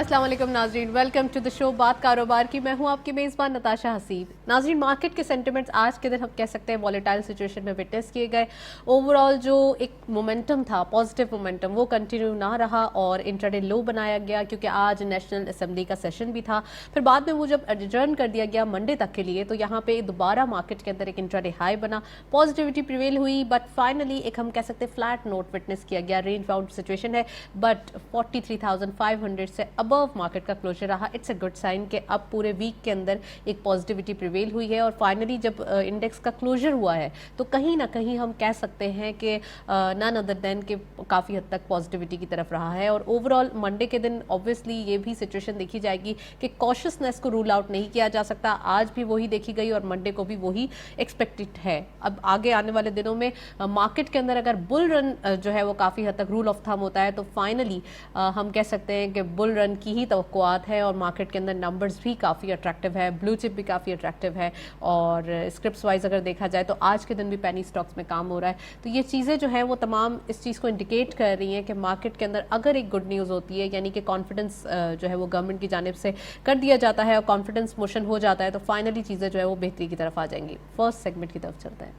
अस्सलाम वालेकुम नाजरीन, वेलकम टू द शो बात कारोबार की। मैं हूं आपकी मेज़बान नताशा हसीब। नाजरीन, मार्केट के सेंटिमेंट्स आज के दिन हम कह सकते हैं वॉलेटाइल सिचुएशन में विटनेस किए गए। ओवरऑल जो एक मोमेंटम था, पॉजिटिव मोमेंटम, वो कंटिन्यू ना रहा और इंट्राडे लो बनाया गया क्योंकि आज नेशनल असेंबली का सेशन भी था। फिर बाद में वो जब एडजर्न कर दिया गया मंडे तक के लिए, तो यहाँ पे दोबारा मार्केट के अंदर एक इंट्राडे हाई बना, पॉजिटिविटी प्रिवेल हुई, बट फाइनली एक हम कह सकते हैं फ्लैट नोट विटनेस किया गया। रेंज बाउंड सिचुएशन है, बट 43,500 से अबव मार्केट का क्लोजर रहा। इट्स अ गुड साइन कि अब पूरे वीक के अंदर एक पॉजिटिविटी प्रिवेल हुई है और फाइनली जब इंडेक्स का क्लोजर हुआ है तो कहीं ना कहीं हम कह सकते हैं कि नन अदर देन के काफ़ी हद तक पॉजिटिविटी की तरफ रहा है। और ओवरऑल मंडे के दिन ऑब्वियसली ये भी सिचुएशन देखी जाएगी कि कॉशियसनेस को रूल आउट नहीं किया जा सकता। आज भी वही देखी गई और मंडे को भी वही एक्सपेक्टेड है। अब आगे आने वाले दिनों में मार्केट के अंदर अगर बुल रन जो है वो काफ़ी हद तक रूल ऑफ थम होता है तो फाइनली हम कह सकते हैं कि बुल रन की ही तवक्कुआत है और मार्केट के अंदर नंबर्स भी काफ़ी अट्रैक्टिव है, ब्लू चिप भी काफ़ी अट्रैक्टिव है और स्क्रिप्ट्स वाइज अगर देखा जाए तो आज के दिन भी पेनी स्टॉक्स में काम हो रहा है। तो ये चीज़ें जो है वो तमाम इस चीज़ को इंडिकेट कर रही हैं कि मार्केट के अंदर अगर एक गुड न्यूज़ होती है, यानी कि कॉन्फिडेंस जो है वो गवर्नमेंट की जानिब से कर दिया जाता है और कॉन्फिडेंस मोशन हो जाता है तो फाइनली चीज़ें जो है वो बेहतरी की तरफ आ जाएंगी। फर्स्ट सेगमेंट की तरफ चलते हैं।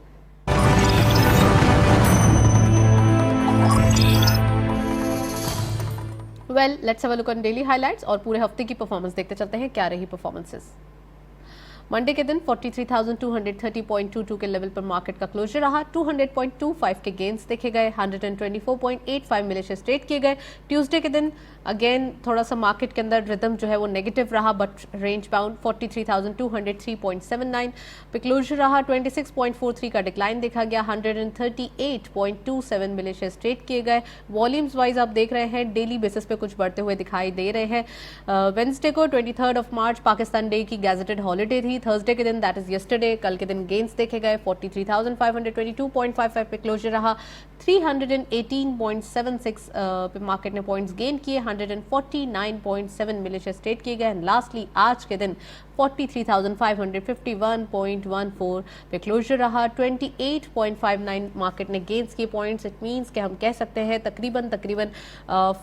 Well, let's have a look on daily highlights और पूरे हफ्ते की परफॉर्मेंस देखते चलते हैं क्या रही परफॉर्मेंसेस। मंडे के दिन 43,230.22 के लेवल पर मार्केट का क्लोजर रहा। 200.25 के गेन्स देखे गए, 124.85 मिले शेयर ट्रेड किए गए। ट्यूसडे के दिन अगेन थोड़ा सा मार्केट के अंदर रिदम जो है वो नेगेटिव रहा बट रेंज बाउंड 43,203.79 पे क्लोजर रहा। 26.43 का डिक्लाइन देखा गया। 138.27 मिले शेयर ट्रेड किए गए। वॉल्यूम्स वाइज आप देख रहे हैं डेली बेसिस पे कुछ बढ़ते हुए दिखाई दे रहे हैं। वेंसडे को 23 मार्च पाकिस्तान डे की गैजेटेड हॉलीडे थी। थर्सडे के दिन दैट इज यस्टरडे, कल के दिन गेन्स देखे गए। 43,522.55 पे क्लोजर रहा। 318.76 पे मार्केट ने पॉइंट्स गेन किए। 149.7 मिले शेयर ट्रेड किए गए। एंड लास्टली आज के दिन 43,551.14 पे क्लोजर रहा। 28.59 मार्केट ने गेन्स किए पॉइंट्स। इट मींस कि हम कह सकते हैं तकरीबन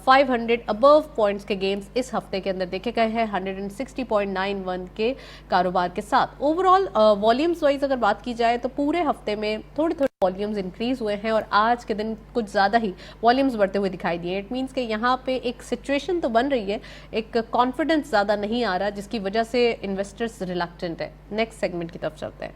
500 अबव पॉइंट्स के गेन्स इस हफ्ते के अंदर देखे गए हैं 160.91 के कारोबार के साथ। ओवरऑल वॉल्यूम्स वाइज अगर बात की जाए तो पूरे हफ्ते में थोड़े थोड़े वॉल्यूम्स इंक्रीज हुए हैं और आज के दिन कुछ ज़्यादा ही वॉल्यूम्स बढ़ते हुए दिखाई दिए। इट मींस कि यहाँ पे एक सिचुएशन तो बन रही है, एक कॉन्फिडेंस ज़्यादा नहीं आ रहा जिसकी वजह से इन्वेस्टर्स रिलक्टेंट है। नेक्स्ट सेगमेंट की तरफ चलते हैं।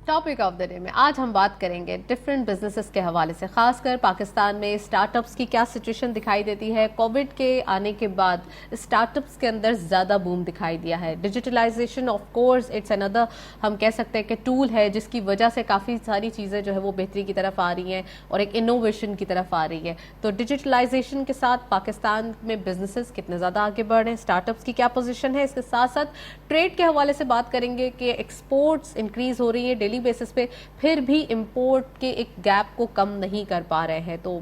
टॉपिक ऑफ द डे में आज हम बात करेंगे डिफरेंट बिजनेसेस के हवाले से, खासकर पाकिस्तान में स्टार्टअप्स की क्या सिचुएशन दिखाई देती है। कोविड के आने के बाद स्टार्टअप्स के अंदर ज़्यादा बूम दिखाई दिया है। Digitalization of course it's another हम कह सकते हैं कि टूल है जिसकी वजह से काफ़ी सारी चीज़ें जो है वो बेहतरी की तरफ आ रही हैं और एक इनोवेशन की तरफ आ रही है। तो डिजिटलाइजेशन के साथ पाकिस्तान में बिजनेसेस कितने ज़्यादा आगे बढ़ रहे हैं, स्टार्टअप्स की क्या पोजीशन है, इसके साथ साथ ट्रेड के हवाले से बात करेंगे कि एक्सपोर्ट्स इंक्रीज हो रही है डेली बेसिस पे, फिर भी इंपोर्ट के एक गैप को कम नहीं कर पा रहे हैं। तो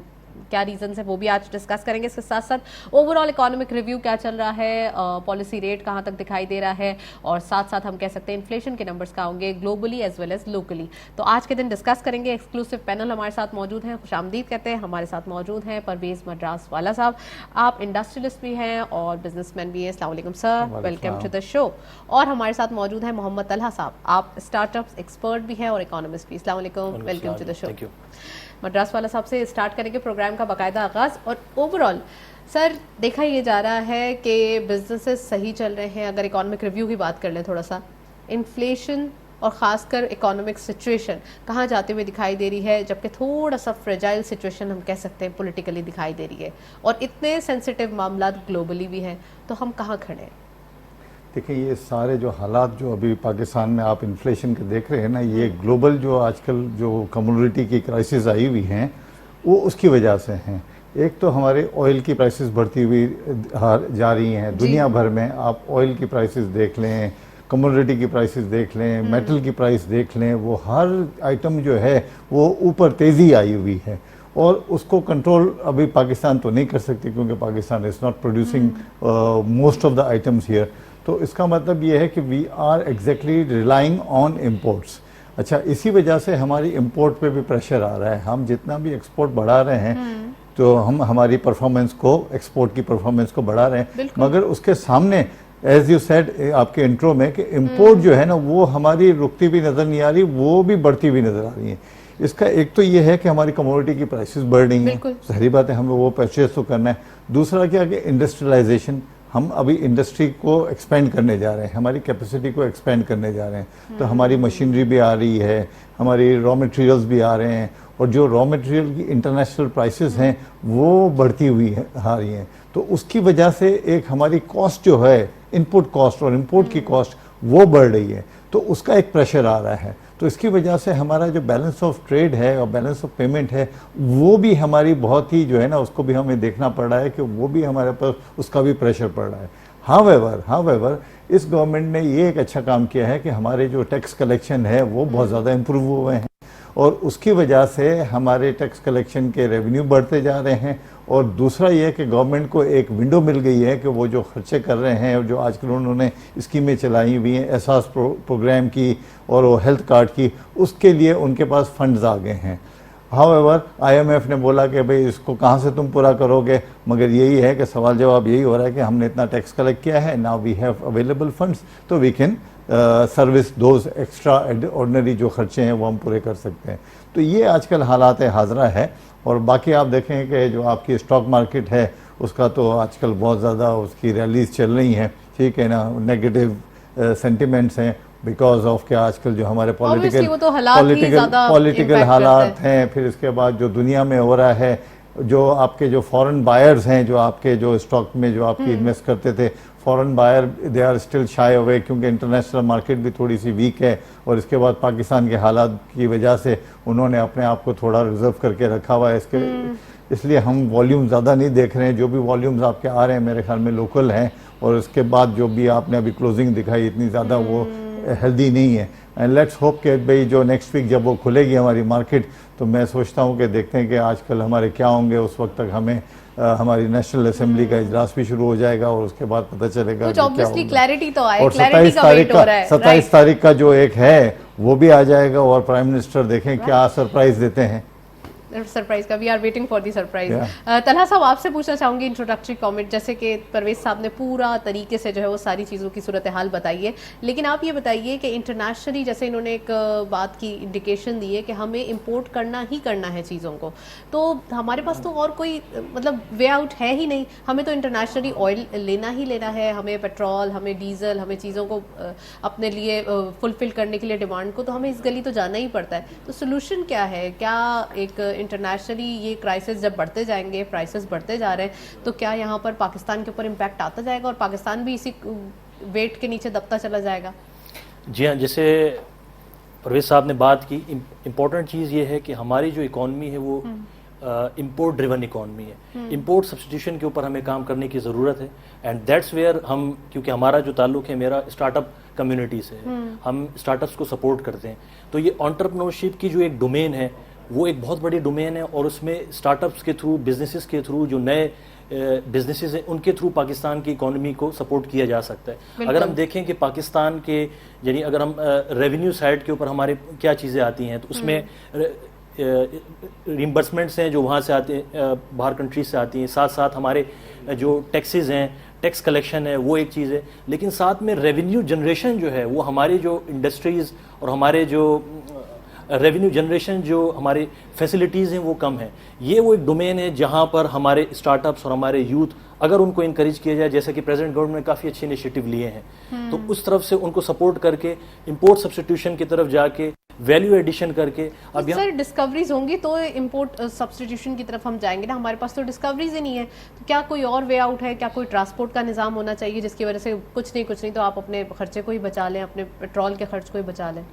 क्या रीजंस है वो भी आज डिस्कस करेंगे। इसके साथ साथ ओवरऑल इकोनॉमिक रिव्यू क्या चल रहा है, पॉलिसी रेट कहां तक दिखाई दे रहा है और साथ साथ हम कह सकते हैं इन्फ्लेशन के नंबर्स क्या होंगे globally as well as locally. तो आज के दिन डिस्कस करेंगे। एक्सक्लूसिव पैनल हमारे साथ मौजूद हैं, खुशामदीद कहते हैं। हमारे साथ मौजूद हैं परवेज मद्रास वाला साहब, आप इंडस्ट्रियलिस्ट भी हैं और बिजनेसमैन भी हैं। अस्सलाम वालेकुम sir, welcome to the show. और हमारे साथ मौजूद हैं मोहम्मद तलहा साहब, आप स्टार्टअप्स एक्सपर्ट भी हैं और इकोनॉमिस्ट भी। अस्सलाम वालेकुम, welcome to the show. Madras वाला साहब से स्टार्ट करेंगे प्रोग्राम का बाकायदा आगाज़। और ओवरऑल सर देखा ये जा रहा है कि बिजनेसेस सही चल रहे हैं। अगर इकोनॉमिक रिव्यू की बात कर लें थोड़ा सा, इन्फ्लेशन और ख़ासकर इकोनॉमिक सिचुएशन कहाँ जाते हुए दिखाई दे रही है, जबकि थोड़ा सा फ्रेजाइल सिचुएशन हम कह सकते हैं पॉलिटिकली दिखाई दे रही है और इतने सेंसिटिव मामला ग्लोबली भी हैं, तो हम कहाँ खड़े हैं? देखिए, ये सारे जो हालात जो अभी पाकिस्तान में आप इन्फ्लेशन के देख रहे हैं ना, ये ग्लोबल जो आजकल जो कमोडिटी की क्राइसिस आई हुई हैं वो उसकी वजह से हैं। एक तो हमारे ऑयल की प्राइसेस बढ़ती हुई जा रही हैं दुनिया भर में। आप ऑयल की प्राइसेस देख लें, कमोडिटी की प्राइसेस देख लें, मेटल की प्राइस देख लें, वो हर आइटम जो है वो ऊपर तेज़ी आई हुई है और उसको कंट्रोल अभी पाकिस्तान तो नहीं कर सकती क्योंकि Pakistan is not producing most of the items here. तो इसका मतलब ये है कि we are exactly relying on imports. अच्छा, इसी वजह से हमारी इंपोर्ट पे भी प्रेशर आ रहा है। हम जितना भी एक्सपोर्ट बढ़ा रहे हैं तो हम हमारी परफॉर्मेंस को, एक्सपोर्ट की परफॉर्मेंस को बढ़ा रहे हैं, मगर उसके सामने एज यू सेड आपके इंट्रो में कि इंपोर्ट जो है ना वो हमारी रुकती भी नज़र नहीं आ रही, वो भी बढ़ती हुई नज़र आ रही है। इसका एक तो ये है कि हमारी कमोडिटी की प्राइसेस बढ़ रही हैं, सही बात है, हमें वो परचेज तो करना है। दूसरा क्या कि इंडस्ट्रियलाइजेशन, हम अभी इंडस्ट्री को एक्सपेंड करने जा रहे हैं, हमारी कैपेसिटी को एक्सपेंड करने जा रहे हैं, तो हमारी मशीनरी भी आ रही है, हमारी रॉ मटेरियल्स भी आ रहे हैं, और जो रॉ मटेरियल की इंटरनेशनल प्राइसेस हैं वो बढ़ती हुई आ रही हैं। तो उसकी वजह से एक हमारी कॉस्ट जो है, इनपुट कॉस्ट और इंपोर्ट की कॉस्ट, वो बढ़ रही है, तो उसका एक प्रेशर आ रहा है। तो इसकी वजह से हमारा जो बैलेंस ऑफ ट्रेड है और बैलेंस ऑफ पेमेंट है वो भी हमारी बहुत ही जो है ना, उसको भी हमें देखना पड़ रहा है कि वो भी हमारे पास उसका भी प्रेशर पड़ रहा है। हावेवर इस गवर्नमेंट ने ये एक अच्छा काम किया है कि हमारे जो टैक्स कलेक्शन है वो बहुत ज़्यादा इम्प्रूव हुए हैं, और उसकी वजह से हमारे टैक्स कलेक्शन के रेवेन्यू बढ़ते जा रहे हैं। और दूसरा ये कि गवर्नमेंट को एक विंडो मिल गई है कि वो जो खर्चे कर रहे हैं और जो आजकल उन्होंने स्कीमें चलाई हुई हैं, एहसास प्रोग्राम की और वो हेल्थ कार्ड की, उसके लिए उनके पास फंड्स आ गए हैं। हाउएवर IMF ने बोला कि भाई इसको कहाँ से तुम पूरा करोगे, मगर यही है कि सवाल जवाब यही हो रहा है कि हमने इतना टैक्स कलेक्ट किया है, now we have available funds, तो we can service those extraordinary जो खर्चे हैं वो हम पूरे कर सकते हैं। तो ये आजकल हालात हाजरा है। और बाकी आप देखें कि जो आपकी स्टॉक मार्केट है उसका तो आजकल बहुत ज़्यादा उसकी रैलीज चल रही हैं, ठीक है ना, नेगेटिव सेंटिमेंट्स हैं बिकॉज ऑफ के आजकल जो हमारे पॉलिटिकल हालात हैं, फिर इसके बाद जो दुनिया में हो रहा है, जो आपके जो फॉरेन बायर्स हैं, जो आपके जो स्टॉक में जो आपकी इन्वेस्ट करते थे, foreign buyer they are still shy away, क्योंकि इंटरनेशनल मार्केट भी थोड़ी सी वीक है, और इसके बाद पाकिस्तान के हालात की वजह से उन्होंने अपने आप को थोड़ा रिजर्व करके रखा हुआ है। इसलिए हम वॉल्यूम ज़्यादा नहीं देख रहे हैं। जो भी वॉल्यूम्स आपके आ रहे हैं मेरे ख्याल में लोकल हैं, और उसके बाद जो भी आपने अभी क्लोजिंग दिखाई इतनी ज़्यादा वो हेल्दी नहीं है। एंड लेट्स होप कि भाई जो नेक्स्ट वीक जब वो खुलेगी हमारी मार्केट, तो मैं सोचता हूँ कि देखते हैं कि आजकल हमारे क्या होंगे। उस वक्त तक हमें हमारी नेशनल असेंबली का इजलास भी शुरू हो जाएगा, और उसके बाद पता चलेगा कुछ ऑब्वियसली क्लैरिटी तो आए। और 27 तारीख का जो एक है वो भी आ जाएगा, और प्राइम मिनिस्टर देखें क्या सरप्राइज देते हैं। सरप्राइज का we are waiting for the surprise. Talha साहब, आपसे पूछना चाहूंगी इंट्रोडक्टरी कमेंट, जैसे कि परवेज साहब ने पूरा तरीके से जो है वो सारी चीज़ों की सूरत हाल बताई है, लेकिन आप ये बताइए कि इंटरनेशनली जैसे इन्होंने एक बात की इंडिकेशन दी है कि हमें इंपोर्ट करना ही करना है चीज़ों को, तो हमारे पास तो और कोई मतलब वे आउट है ही नहीं। हमें तो इंटरनेशनली ऑयल लेना ही लेना है, हमें पेट्रोल, हमें डीजल, हमें चीज़ों को अपने लिए फुलफिल करने के लिए डिमांड को तो हमें इस गली तो जाना ही पड़ता है। तो सोल्यूशन क्या है? क्या एक इंटरनेशनली ये क्राइसिस जब बढ़ते जाएंगे, प्राइसेस बढ़ते जा रहे हैं, तो क्या यहाँ पर पाकिस्तान के ऊपर इम्पैक्ट आता जाएगा और पाकिस्तान भी इसी वेट के नीचे दबता चला जाएगा? जी हाँ, जैसे परवेज साहब ने बात की, इम्पोर्टेंट चीज़ ये है कि हमारी जो इकॉनमी है वो इम्पोर्ट ड्रिवन इकॉनमी है। इम्पोर्ट सब्सटीट्यूशन के ऊपर हमें काम करने की ज़रूरत है, एंड दैट्स वेयर हम, क्योंकि हमारा जो ताल्लुक है मेरा स्टार्टअप कम्युनिटी से है, हम स्टार्टअप्स को सपोर्ट करते हैं, तो ये एंटरप्रेन्योरशिप की जो एक डोमेन है वो एक बहुत बड़ी डोमेन है, और उसमें स्टार्टअप्स के थ्रू, बिजनेसेस के थ्रू, जो नए बिजनेसेस हैं उनके थ्रू पाकिस्तान की इकोनॉमी को सपोर्ट किया जा सकता है। अगर हम देखें कि पाकिस्तान के, यानी अगर हम रेवेन्यू साइड के ऊपर हमारे क्या चीज़ें आती हैं, तो उसमें रिम्बर्समेंट्स हैं जो वहाँ से आते हैं, बाहर कंट्रीज से आती हैं, साथ साथ हमारे जो टैक्सेस हैं, टैक्स कलेक्शन है, वो एक चीज़ है, लेकिन साथ में रेवेन्यू जनरेशन जो है वो हमारी जो इंडस्ट्रीज़ और हमारे जो रेवेन्यू जनरेशन, जो हमारी फैसिलिटीज़ हैं वो कम है। ये वो एक डोमेन है जहाँ पर हमारे स्टार्टअप्स और हमारे यूथ, अगर उनको इनकरेज किया जाए, जैसे कि प्रेजेंट गवर्नमेंट ने काफ़ी अच्छे इनिशिएटिव लिए हैं, तो उस तरफ से उनको सपोर्ट करके इंपोर्ट सब्सटीट्यूशन की तरफ जाके वैल्यू एडिशन करके, अब सर डिस्कवरीज होंगी तो इंपोर्ट सब्सटीट्यूशन की तरफ हम जाएंगे ना। हमारे पास तो डिस्कवरीज ही नहीं है, तो क्या कोई और वे आउट है? क्या कोई ट्रांसपोर्ट का निज़ाम होना चाहिए जिसकी वजह से कुछ नहीं तो आप अपने खर्चे को ही बचा लें, अपने पेट्रोल के खर्च को ही बचा लें?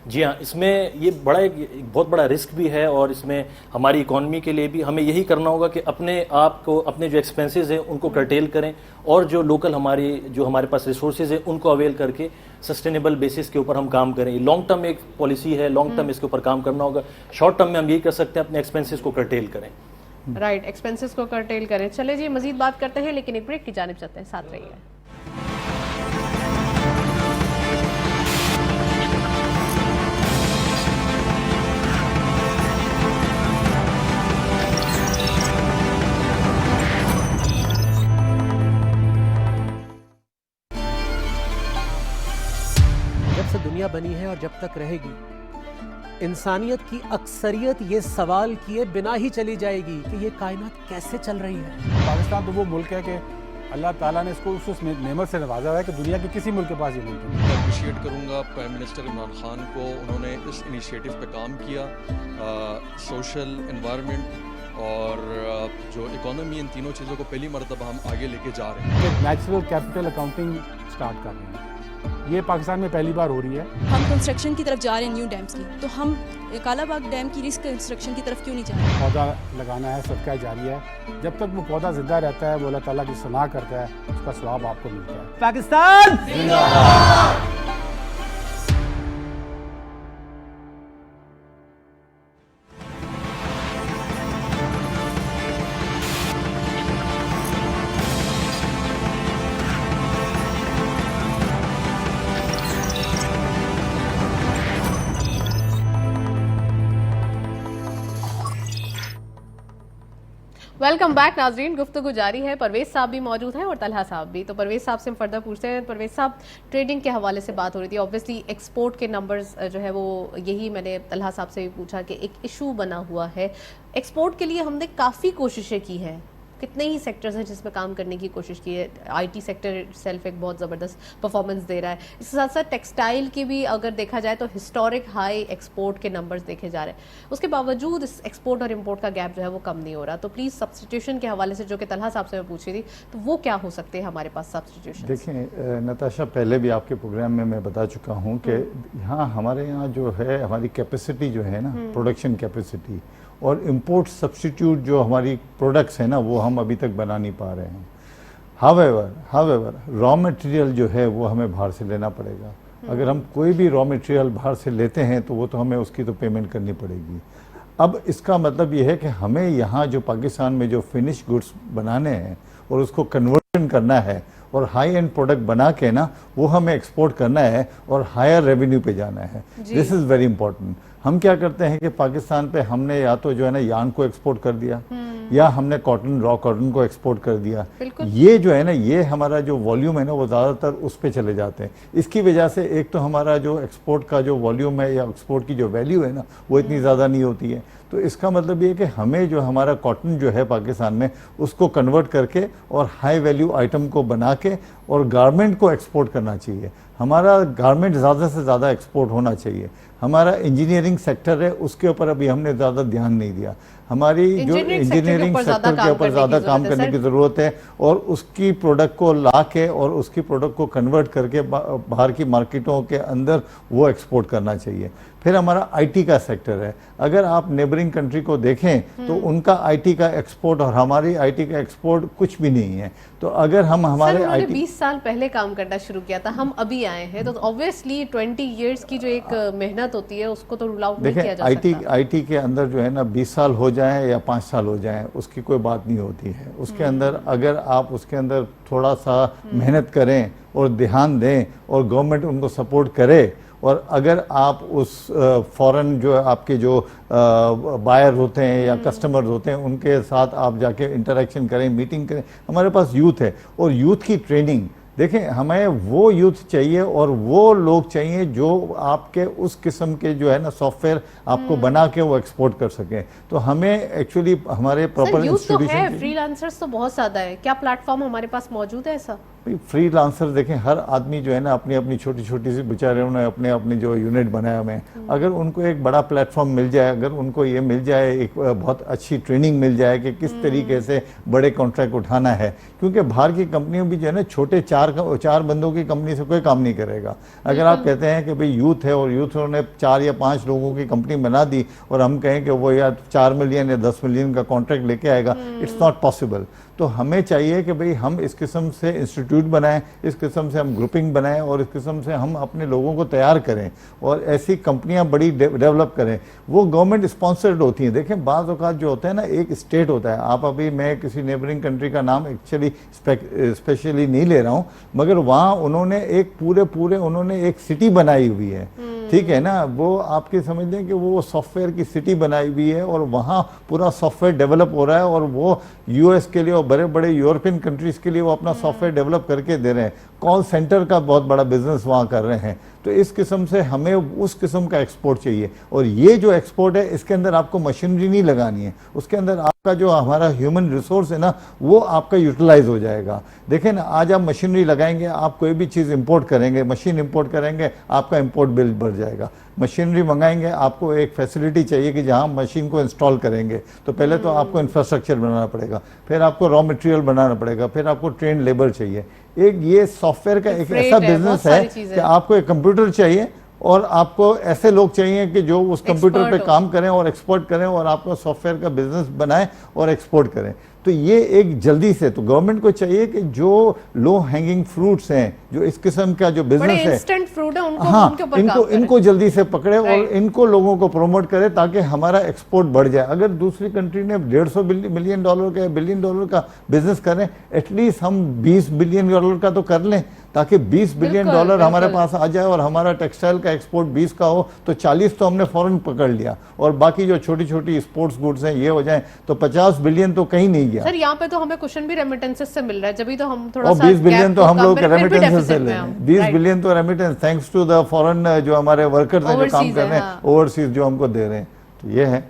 जी हाँ, इसमें ये एक बहुत बड़ा रिस्क भी है, और इसमें हमारी इकॉनमी के लिए भी हमें यही करना होगा कि अपने आप को, अपने जो एक्सपेंसेस हैं उनको कर्टेल करें, और जो लोकल हमारे पास रिसोर्सेज हैं उनको अवेल करके सस्टेनेबल बेसिस के ऊपर हम काम करें। लॉन्ग टर्म एक पॉलिसी है, लॉन्ग टर्म इसके ऊपर काम करना होगा। शॉर्ट टर्म में हम यही कर सकते हैं, अपने एक्सपेंसेस को कर्टेल करें। राइट, एक्सपेंसेस को कर्टेल करें। चले जी, मजीद बात करते हैं, लेकिन एक ब्रेक की जानिब चलते हैं, साथ रहिए। दुनिया बनी है और जब तक रहेगी, इंसानियत की अक्सरियत ये सवाल किए बिना ही चली जाएगी कि ये कायनात कैसे चल रही है। पाकिस्तान तो वो मुल्क है कि अल्लाह ताला ने इसको उस नेमत से नवाजा है कि दुनिया के किसी मुल्क के पास ये मुल्क है। मैं अप्रिशिएट करूंगा प्राइम मिनिस्टर इमरान खान को, उन्होंने इस इनिशिएटिव पे काम किया, सोशल, एनवायरनमेंट और जो इकोनॉमी, इन तीनों चीज़ों को पहली मरतबा हम आगे लेके जा रहे हैं। नेचुरल कैपिटल अकाउंटिंग स्टार्ट कर रहे हैं, ये पाकिस्तान में पहली बार हो रही है। हम कंस्ट्रक्शन की तरफ जा रहे हैं न्यू डैम्स की, तो हम कालाबाग डैम की रिस्क कंस्ट्रक्शन की तरफ क्यों नहीं जा रहे? पौधा लगाना है, सदका जारी है। जब तक वो पौधा जिंदा रहता है, वो अल्लाह ताला की सलाह करता है, उसका स्वाब आपको मिलता है। पाकिस्तान जिंदाबाद। वेलकम बैक नाजरीन, गुफ्तगू जारी है। परवेज साहब भी मौजूद हैं और तलहा साहब भी। तो परवेज साहब से हम फर्दर पूछते हैं। परवेज साहब, ट्रेडिंग के हवाले से बात हो रही थी, ऑब्वियसली एक्सपोर्ट के नंबर्स जो है वो, यही मैंने तलहा साहब से भी पूछा कि एक इशू बना हुआ है। एक्सपोर्ट के लिए हमने काफ़ी कोशिशें की हैं, कितने ही सेक्टर्स हैं जिसमें काम करने की कोशिश की है। आईटी सेक्टर सेल्फ एक बहुत ज़बरदस्त परफॉर्मेंस दे रहा है। इसके साथ साथ टेक्सटाइल की भी अगर देखा जाए तो हिस्टोरिक हाई एक्सपोर्ट के नंबर्स देखे जा रहे हैं। उसके बावजूद इस एक्सपोर्ट और इंपोर्ट का गैप जो है वो कम नहीं हो रहा। तो प्लीज़ सब्सटीट्यूशन के हवाले से, जो कि तलहा साहब से मैं पूछ रही थी, तो वो क्या हो सकते हैं हमारे पास सब्सटीट्यूशन? देखें नताशा, पहले भी आपके प्रोग्राम में मैं बता चुका हूँ कि यहाँ हमारे यहाँ जो है हमारी कैपेसिटी जो है ना, प्रोडक्शन कैपेसिटी और इंपोर्ट सब्स्टिट्यूट जो हमारी प्रोडक्ट्स हैं ना, वो हम अभी तक बना नहीं पा रहे हैं। हावेवर रॉ मटेरियल जो है वो हमें बाहर से लेना पड़ेगा। अगर हम कोई भी रॉ मटेरियल बाहर से लेते हैं तो वो तो हमें उसकी तो पेमेंट करनी पड़ेगी। अब इसका मतलब ये है कि हमें यहाँ जो पाकिस्तान में जो फिनिश गुड्स बनाने हैं और उसको कन्वर्जन करना है और हाई एंड प्रोडक्ट बना के ना वो हमें एक्सपोर्ट करना है और हायर रेवेन्यू पे जाना है। This is very important. हम क्या करते हैं कि पाकिस्तान पे हमने या तो जो है ना यार्न को एक्सपोर्ट कर दिया या हमने कॉटन, रॉ कॉटन को एक्सपोर्ट कर दिया। ये जो है ना, ये हमारा जो वॉल्यूम है ना वो ज़्यादातर उस पे चले जाते हैं। इसकी वजह से एक तो हमारा जो एक्सपोर्ट का जो वॉल्यूम है या एक्सपोर्ट की जो वैल्यू है ना वो इतनी ज़्यादा नहीं होती है। तो इसका मतलब ये है कि हमें जो हमारा कॉटन जो है पाकिस्तान में उसको कन्वर्ट करके और हाई वैल्यू आइटम को बना के और गारमेंट को एक्सपोर्ट करना चाहिए। हमारा गारमेंट ज़्यादा से ज़्यादा एक्सपोर्ट होना चाहिए। हमारा इंजीनियरिंग सेक्टर है, उसके ऊपर अभी हमने ज़्यादा ध्यान नहीं दिया। हमारी जो इंजीनियरिंग सेक्टर के ऊपर ज़्यादा काम करने की ज़रूरत है और उसकी प्रोडक्ट को ला के और उसकी प्रोडक्ट को कन्वर्ट करके बाहर की मार्केटों के अंदर वो एक्सपोर्ट करना चाहिए। फिर हमारा आईटी का सेक्टर है। अगर आप नेबरिंग कंट्री को देखें तो उनका आईटी का एक्सपोर्ट और हमारी आईटी का एक्सपोर्ट कुछ भी नहीं है। तो अगर हम हमारे आईटी 20 साल पहले काम करना शुरू किया था, हम अभी आए हैं, तो ऑब्वियसली 20 इयर्स की जो एक मेहनत होती है उसको तो रूल आउट नहीं किया जा सकता। आईटी के अंदर जो है ना 20 साल हो जाए या 5 साल हो जाए उसकी कोई बात नहीं होती है। उसके अंदर अगर आप उसके अंदर थोड़ा सा मेहनत करें और ध्यान दें और गवर्नमेंट उनको सपोर्ट करे और अगर आप उस फॉरेन जो आपके जो बायर होते हैं या कस्टमर होते हैं उनके साथ आप जाके इंटरेक्शन करें, मीटिंग करें। हमारे पास यूथ है और यूथ की ट्रेनिंग देखें, हमें वो यूथ चाहिए और वो लोग चाहिए जो आपके उस किस्म के जो है ना सॉफ्टवेयर आपको बना के वो एक्सपोर्ट कर सकें। तो हमें एक्चुअली हमारे प्रॉपर इंस्टीट्यूशन तो फ्रीलांसर्स तो बहुत ज़्यादा है, क्या प्लेटफॉर्म हमारे पास मौजूद है ऐसा? फ्रीलांसर देखें, हर आदमी जो है ना अपनी अपनी छोटी छोटी सी बेचारे उन्होंने अपने अपने जो यूनिट बनाया हुए हैं। अगर उनको एक बड़ा प्लेटफॉर्म मिल जाए, अगर उनको ये मिल जाए, एक बहुत अच्छी ट्रेनिंग मिल जाए कि किस तरीके से बड़े कॉन्ट्रैक्ट उठाना है, क्योंकि बाहर की कंपनियों भी जो है ना छोटे चार बंदों की कंपनी से कोई काम नहीं करेगा। अगर आप कहते हैं कि भाई यूथ है और यूथ ने 4 या 5 लोगों की कंपनी बना दी और हम कहें कि वो या 4 मिलियन या 10 मिलियन का कॉन्ट्रैक्ट लेके आएगा, इट्स नॉट पॉसिबल। तो हमें चाहिए कि भाई हम इस किस्म से इंस्टीट्यूट बनाएं, इस किस्म से हम ग्रुपिंग बनाएं और इस किस्म से हम अपने लोगों को तैयार करें और ऐसी कंपनियां बड़ी डेवलप करें। वो गवर्नमेंट स्पॉन्सर्ड होती हैं। देखें, बाज़ औक़ात जो होता है ना, एक स्टेट होता है, आप अभी मैं किसी नेबरिंग कंट्री का नाम एक्चुअली स्पेशली नहीं ले रहा हूँ, मगर वहाँ उन्होंने एक पूरे उन्होंने एक सिटी बनाई हुई है, ठीक है ना। वो आपके समझ लें कि वो सॉफ्टवेयर की सिटी बनाई हुई है और वहाँ पूरा सॉफ्टवेयर डेवलप हो रहा है और वो यूएस के लिए और बड़े बड़े यूरोपियन कंट्रीज़ के लिए वो अपना सॉफ्टवेयर डेवलप करके दे रहे हैं। कॉल सेंटर का बहुत बड़ा बिजनेस वहाँ कर रहे हैं। तो तो इस किस्म से हमें उस किस्म का एक्सपोर्ट चाहिए। और ये जो एक्सपोर्ट है इसके अंदर आपको मशीनरी नहीं लगानी है, उसके अंदर आपका जो हमारा ह्यूमन रिसोर्स है ना वो आपका यूटिलाइज हो जाएगा। देखें ना, आज आप मशीनरी लगाएंगे, आप कोई भी चीज़ इंपोर्ट करेंगे, मशीन इंपोर्ट करेंगे, आपका इंपोर्ट बिल बढ़ जाएगा। मशीनरी मंगाएंगे, आपको एक फैसिलिटी चाहिए कि जहां मशीन को इंस्टॉल करेंगे तो पहले तो आपको इंफ्रास्ट्रक्चर बनाना पड़ेगा, फिर आपको रॉ मटेरियल बनाना पड़ेगा, फिर आपको ट्रेन लेबर चाहिए। एक ये सॉफ्टवेयर का एक ऐसा बिजनेस है कि आपको एक कंप्यूटर चाहिए और आपको ऐसे लोग चाहिए कि जो उस कंप्यूटर पे काम करें और एक्सपोर्ट करें और आपका सॉफ्टवेयर का बिजनेस बनाएं और एक्सपोर्ट करें। तो ये एक जल्दी से तो गवर्नमेंट को चाहिए कि जो लो हैंगिंग फ्रूट्स हैं, जो इस किस्म का जो बिजनेस है, इंस्टेंट फ्रूट है, उनको हाँ, उनके ऊपर इनको जल्दी से पकड़े और इनको लोगों को प्रमोट करे ताकि हमारा एक्सपोर्ट बढ़ जाए। अगर दूसरी कंट्री ने 150 मिलियन डॉलर का बिलियन डॉलर का बिजनेस करें, एटलीस्ट हम 20 बिलियन डॉलर का तो कर लें ताकि 20 बिलियन डॉलर हमारे पास आ जाए और हमारा टेक्सटाइल का एक्सपोर्ट 20 का हो तो 40 तो हमने फौरन पकड़ लिया और बाकी जो छोटी छोटी स्पोर्ट्स गुड्स हैं ये हो जाए तो 50 बिलियन तो कहीं नहीं गया। सर यहाँ पे तो हमें क्वेश्चन भी रेमिटेंसेस से मिल रहा है, जब तो हम थोड़ा और सा 20 बिलियन तो हम लोग रेमिटेंस से ले ले रहे हैं। 20 बिलियन तो remittance thanks to the foreign जो हमारे वर्कर्स हैं जो काम कर रहे हैं ओवरसीज जो हमको दे रहे हैं। तो ये है,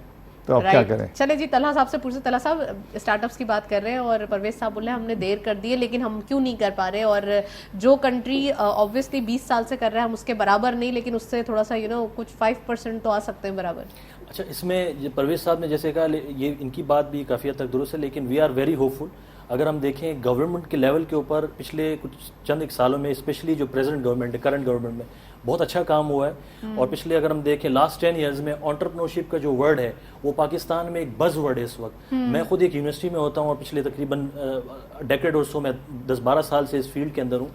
तो अब क्या करें। चले जी, तलहा साहब से पूछे। तलहा साहब, स्टार्टअप्स की बात कर रहे हैं और परवेज साहब बोल रहे हैं हमने देर कर दी है, लेकिन हम क्यों नहीं कर पा रहे, और जो कंट्री ऑब्वियसली 20 साल से कर रहे हैं हम उसके बराबर नहीं, लेकिन उससे थोड़ा सा कुछ 5% तो आ सकते हैं बराबर। अच्छा, इसमें परवेज साहब ने जैसे कहा, ये इनकी बात भी काफ़ी हद तक दुरुस्त है, लेकिन वी आर वेरी होपफुल। अगर हम देखें गवर्नमेंट के लेवल के ऊपर पिछले कुछ चंद एक सालों में, स्पेशली जो प्रेजेंट गवर्नमेंट है, करंट गवर्नमेंट में बहुत अच्छा काम हुआ है। और पिछले अगर हम देखें लास्ट 10 ईयर्स में एंटरप्रेन्योरशिप का जो वर्ड है वो पाकिस्तान में एक बज़ वर्ड है इस वक्त। मैं खुद एक यूनिवर्सिटी में होता हूँ और पिछले तकरीबन डेकेड और सो मैं 10-12 साल से इस फील्ड के अंदर हूँ।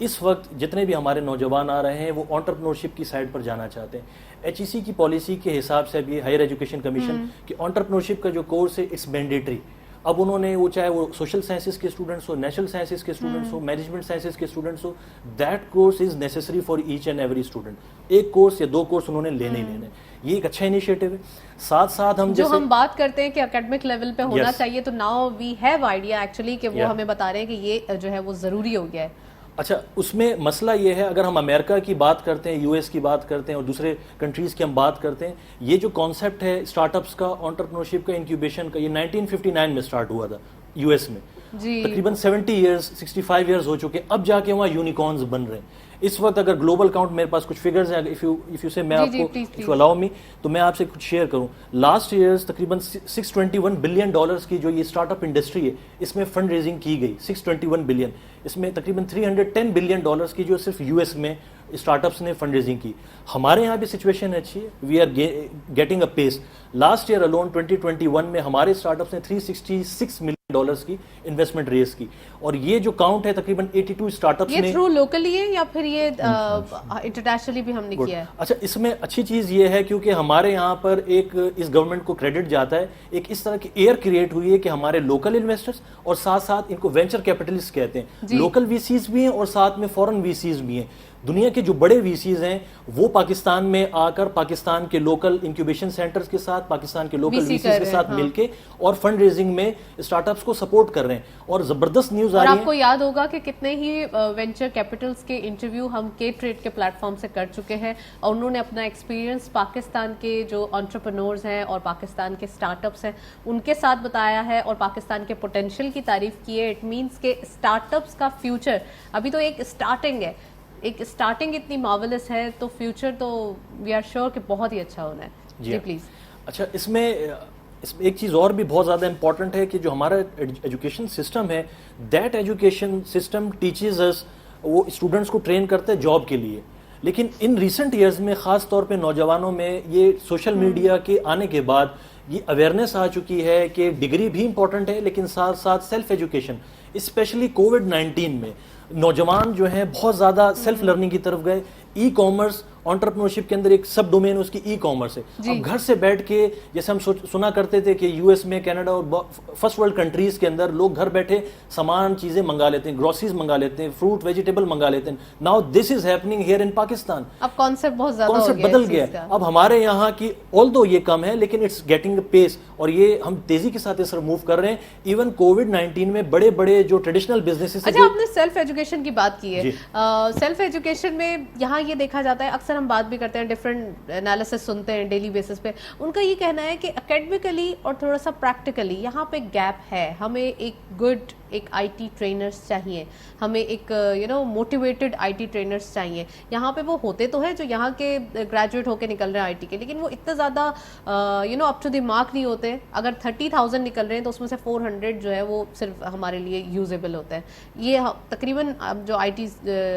इस वक्त जितने भी हमारे नौजवान आ रहे हैं वो एंटरप्रेन्योरशिप की साइड पर जाना चाहते हैं। HEC की पॉलिसी के हिसाब से अभी हायर एजुकेशन कमीशन कि एंटरप्रेन्योरशिप का जो कोर्स है इट्स मैंडेटरी। अब उन्होंने वो चाहे वो सोशल साइंसेस के स्टूडेंट्स हो, नेचुरल साइंसेस के स्टूडेंट्स हो, मैनेजमेंट साइंसेस के स्टूडेंट्स हो, that course is necessary for each and every student. एक कोर्स या 2 कोर्स उन्होंने लेने ही लेने। ये एक अच्छा इनिशिएटिव है। साथ साथ हम जो हम बात करते हैं कि एकेडमिक लेवल पे होना चाहिए, तो now we have idea actually कि वो हमें बता रहे हैं कि ये जो है वो जरूरी हो गया है। अच्छा, उसमें मसला ये है, अगर हम अमेरिका की बात करते हैं, यूएस की बात करते हैं और दूसरे कंट्रीज़ की हम बात करते हैं, ये जो कॉन्सेप्ट है स्टार्टअप्स का, एंटरप्रेन्योरशिप का, इंक्यूबेशन का, ये 1959 में स्टार्ट हुआ था यूएस में। तकरीबन 70 इयर्स 65 इयर्स हो चुके, अब जाके वहाँ यूनिकॉर्न्स बन रहे हैं। इस वक्त अगर ग्लोबल काउंट, मेरे पास कुछ फिगर्स हैं, इफ यू से मैं आपको, इफ यू अलाउ मी, तो मैं आपसे कुछ शेयर करूं। लास्ट ईयर्स तकरीबन 621 बिलियन डॉलर्स की जो ये स्टार्टअप इंडस्ट्री है इसमें फंड रेजिंग की गई, 621 बिलियन। इसमें तकरीबन 310 बिलियन डॉलर्स की जो सिर्फ यूएस में स्टार्टअप्स ने फंड रेजिंग की। हमारे यहाँ भी सिचुएशन अच्छी है, we are getting a pace. Last year alone 2021 में हमारे स्टार्टअप्स ने 366 मिलियन डॉलर्स की इन्वेस्टमेंट रेस की, और ये जो काउंट है तकरीबन 82 स्टार्टअप्स ने। ये थ्रू लोकली है या फिर ये इंटरनेशनली भी हमने किया है? अच्छा, इसमें अच्छी चीज ये है क्योंकि हमारे यहाँ पर एक इस गवर्नमेंट को क्रेडिट जाता है, एक इस तरह की एयर क्रिएट हुई है कि हमारे लोकल इन्वेस्टर्स और साथ साथ इनको वेंचर कैपिटलिस्ट कहते हैं, लोकल वीसीज भी हैं और साथ में फॉरेन वीसीज भी हैं। दुनिया के जो बड़े वीसीज हैं वो पाकिस्तान में आकर पाकिस्तान के लोकल इंक्यूबेशन सेंटर्स के साथ, पाकिस्तान के लोकल वीसीज के साथ मिलके और फंड रेजिंग में स्टार्टअप्स को सपोर्ट कर रहे हैं। और जबरदस्त न्यूज आ रही है। आपको याद होगा कि कितने ही वेंचर कैपिटल्स के इंटरव्यू हम के ट्रेड के प्लेटफॉर्म से कर चुके हैं और उन्होंने अपना एक्सपीरियंस पाकिस्तान के जो एंटरप्रेन्योर्स हैं और पाकिस्तान के स्टार्टअप्स हैं उनके साथ बताया है और पाकिस्तान के पोटेंशियल की तारीफ की है। इट मीन्स के स्टार्टअप्स का फ्यूचर अभी तो एक स्टार्टिंग है, एक स्टार्टिंग इतनी मार्वेलस है, तो फ्यूचर तो वी आर श्योर कि बहुत ही अच्छा होना है। जी प्लीज। अच्छा, इसमें एक चीज़ और भी बहुत ज़्यादा इंपॉर्टेंट है कि जो हमारा एजुकेशन सिस्टम है, that education system teaches us, वो स्टूडेंट्स को ट्रेन करते हैं जॉब के लिए। लेकिन इन रिसेंट ईयर्स में ख़ास तौर पे नौजवानों में ये सोशल मीडिया के आने के बाद ये अवेयरनेस आ चुकी है कि डिग्री भी इंपॉर्टेंट है, लेकिन साथ साथ सेल्फ एजुकेशन, स्पेशली कोविड-19 में नौजवान जो हैं बहुत ज़्यादा सेल्फ लर्निंग की तरफ गए। ई कॉमर्स एंटरप्रेन्योरशिप के अंदर एक सब डोमेन उसकी ई कॉमर्स है। अब घर से बैठ के, जैसे हम सुना करते थे कि यूएस में, कनाडा और फर्स्ट वर्ल्ड कंट्रीज के अंदर लोग घर बैठे सामान चीजें मंगा लेते हैं, ग्रोसरीज मंगा लेते हैं, फ्रूट वेजिटेबल मंगा लेते हैं। Now this is happening here in Pakistan. अब कॉन्सेप्ट बहुत ज्यादा कॉन्सेप्ट बदल गया है। अब हमारे यहाँ की ऑल्दो ये कम है लेकिन इट्स गेटिंग पेस और ये हम तेजी के साथ इस मूव कर रहे हैं। इवन कोविड-19 में बड़े बड़े जो ट्रेडिशनल बिजनेसेस। अच्छा, आपने सेल्फ एजुकेशन की बात की है। सेल्फ एजुकेशन में यहाँ यहाँ ये देखा जाता है, अक्सर हम बात भी करते हैं, डिफरेंट एनालिसिस सुनते हैं डेली बेसिस पे, उनका ये कहना है कि एकेडमिकली और थोड़ा सा प्रैक्टिकली यहाँ पे गैप है। हमें एक गुड एक आईटी ट्रेनर्स चाहिए, हमें एक मोटिवेटेड आईटी ट्रेनर्स चाहिए। यहाँ पे वो होते तो है जो यहाँ के ग्रेजुएट होके निकल रहे हैं आईटी के, लेकिन वो इतना ज़्यादा अप टू द मार्क नहीं होते। अगर 30,000 निकल रहे हैं तो उसमें से 400 जो है वो सिर्फ हमारे लिए यूजेबल होते हैं। ये तकरीबन जो आईटी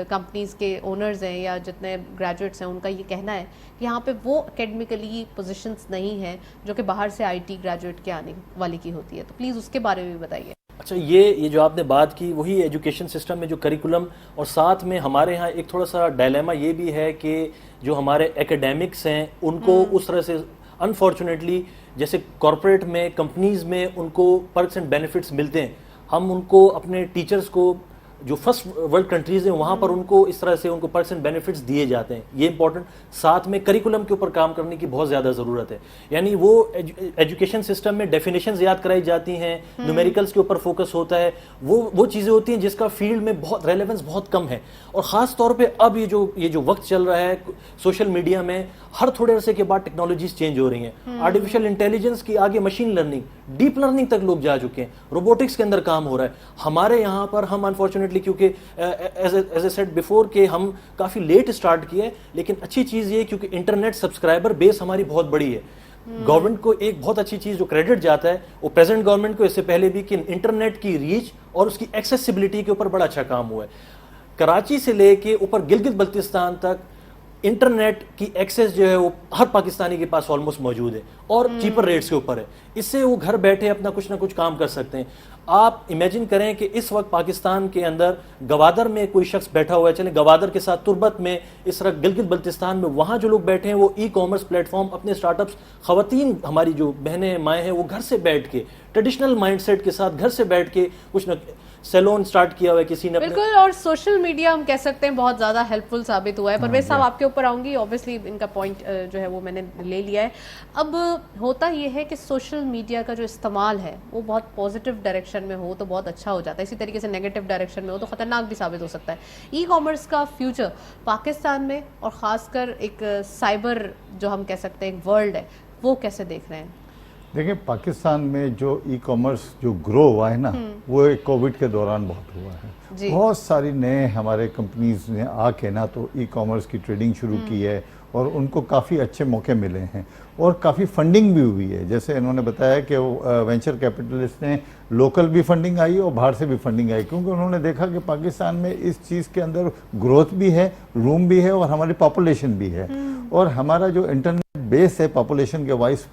कंपनीज के ओनर्स हैं या जितने ग्रेजुएट्स हैं उनका ये कहना है कि यहाँ पे वो एकेडमिकली पोजीशंस नहीं है जो कि बाहर से आईटी ग्रेजुएट के आने वाली की होती है। तो प्लीज़ उसके बारे में भी बताइए। अच्छा, ये जो आपने बात की वही एजुकेशन सिस्टम में जो करिकुलम, और साथ में हमारे यहाँ एक थोड़ा सा डायलेमा ये भी है कि जो हमारे एकेडमिक्स हैं उनको उस तरह से अनफॉर्चुनेटली जैसे कॉरपोरेट में कंपनीज में उनको पर्क्स एंड बेनिफिट्स मिलते हैं, हम उनको अपने टीचर्स को जो फर्स्ट वर्ल्ड कंट्रीज हैं वहाँ पर उनको इस तरह से उनको पर्क्स एंड बेनिफिट्स दिए जाते हैं। ये इंपॉर्टेंट, साथ में करिकुलम के ऊपर काम करने की बहुत ज़्यादा ज़रूरत है। यानी वो एजुकेशन सिस्टम में डेफिनेशंस याद कराई जाती हैं, न्यूमेरिकल्स के ऊपर फोकस होता है, वो चीज़ें होती हैं जिसका फील्ड में बहुत रेलेवेंस बहुत कम है। और ख़ास तौर पर अब ये जो वक्त चल रहा है सोशल मीडिया में, हर थोड़े अरसे के बाद टेक्नोलॉजीज चेंज हो रही हैं। आर्टिफिशियल इंटेलिजेंस की आगे मशीन लर्निंग, डीप लर्निंग तक लोग जा चुके हैं, रोबोटिक्स के अंदर काम हो रहा है। हमारे यहाँ पर हम अनफॉर्चुनेटली क्योंकि एज ए सेड बिफोर के हम काफ़ी लेट स्टार्ट किए, लेकिन अच्छी चीज़ ये क्योंकि इंटरनेट सब्सक्राइबर बेस हमारी बहुत बड़ी है। गवर्नमेंट को एक बहुत अच्छी चीज़ जो क्रेडिट जाता है वो प्रेजेंट गवर्नमेंट को इससे पहले भी कि इंटरनेट की रीच और उसकी एक्सेसिबिलिटी के ऊपर बड़ा अच्छा काम हुआ है। कराची से लेके ऊपर गिलगित बल्तिस्तान तक इंटरनेट की एक्सेस जो है वो हर पाकिस्तानी के पास ऑलमोस्ट मौजूद है और चीपर रेट्स के ऊपर है। इससे वो घर बैठे अपना कुछ ना कुछ काम कर सकते हैं। आप इमेजिन करें कि इस वक्त पाकिस्तान के अंदर गवादर में कोई शख्स बैठा हुआ है, चले गवादर के साथ तुर्बत में, इस तरह गिलगित बल्तिस्तान में, वहाँ जो लोग बैठे हैं वो ई कॉमर्स प्लेटफॉर्म अपने स्टार्टअप्स, ख़वातीन हमारी जो बहनें माएँ हैं वो घर से बैठ के ट्रेडिशनल माइंडसेट के साथ घर से बैठ के कुछ ना सैलून स्टार्ट किया हुआ है किसी ने। बिल्कुल, और सोशल मीडिया हम कह सकते हैं बहुत ज़्यादा हेल्पफुल साबित हुआ है। परवेज साहब आपके ऊपर आऊँगी, ऑब्वियसली इनका पॉइंट जो है वो मैंने ले लिया है। अब होता ये है कि सोशल मीडिया का जो इस्तेमाल है वो बहुत पॉजिटिव डायरेक्शन में हो तो बहुत अच्छा हो जाता है, इसी तरीके से नेगेटिव डायरेक्शन में हो तो ख़तरनाक भी साबित हो सकता है। ई कॉमर्स का फ्यूचर पाकिस्तान में और ख़ासकर एक साइबर जो हम कह सकते हैं एक वर्ल्ड है, वो कैसे देख रहे हैं? देखिए, पाकिस्तान में जो ई कॉमर्स जो ग्रो हुआ है ना, वो एक कोविड के दौरान बहुत हुआ है। बहुत सारी नए हमारे कंपनीज ने आके ना तो ई कॉमर्स की ट्रेडिंग शुरू की है और उनको काफ़ी अच्छे मौके मिले हैं और काफ़ी फंडिंग भी हुई है। जैसे इन्होंने बताया कि वेंचर कैपिटलिस्ट ने लोकल भी फंडिंग आई और बाहर से भी फंडिंग आई, क्योंकि उन्होंने देखा कि पाकिस्तान में इस चीज़ के अंदर ग्रोथ भी है, रूम भी है और हमारी पॉपुलेशन भी है। और हमारा जो इंटरनेट बेस है पॉपुलेशन के वाइस